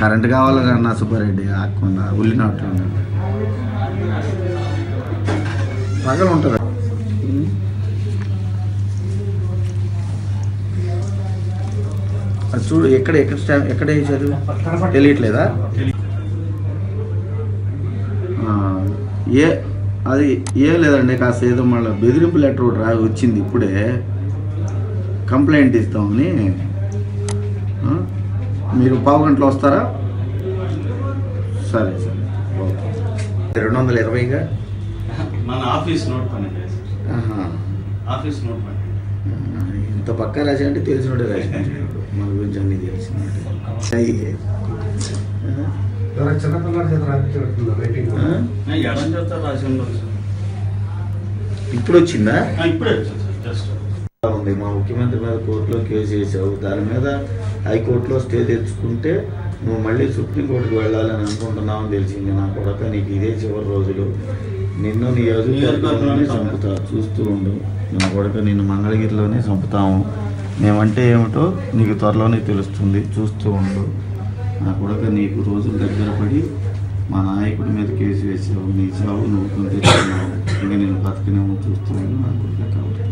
Current కావాలన్నా సుబ్బారెడ్డి ఆకుండా ఉల్లినట్టు పగలు ఉంటుంది. అది చూడు ఎక్కడ ఎక్కడ వేసారు తెలియట్లేదా? అది లేదండి, కాస్త ఏదో మళ్ళీ బెదిరింపు లెటర్ ఒకటి వచ్చింది ఇప్పుడే, కంప్లైంట్ ఇస్తామని. మీరు పావు గంటలో వస్తారా? సరే సరే ఓకే. 220గా మన ఆఫీస్ నోట్ పని. ఆఫీస్ నోట్ పని ఇంత పక్కా రాసి అంటే తెలిసినట్టే రాసి మన గురించి అన్ని తెలిసినట్టు. ఇప్పుడు వచ్చిందా? ఉంది. మా ముఖ్యమంత్రి మీద కోర్టులో కేసు వేసావు, దాని మీద హైకోర్టులో స్టే తెచ్చుకుంటే నువ్వు మళ్ళీ సుప్రీంకోర్టుకు వెళ్ళాలని అనుకుంటున్నావు తెలిసింది. నా కొడక నీకు ఇదే చివరి రోజులు, నిన్ను నీ ఎదురులోనే చంపుతా, చూస్తూ ఉండు. నా కొడక నిన్ను మంగళగిరిలోనే చంపుతాము. మేమంటే ఏమిటో నీకు త్వరలోనే తెలుస్తుంది, చూస్తూ ఉండు. నా కొడక నీకు రోజులు దగ్గర పడి మా నాయకుడి మీద కేసు వేసావు, నీ చావు నువ్వు తెచ్చుకున్నావు. ఇంకా నేను బతకనేమో చూస్తూ ఉండు నా కొడక. కాబట్టి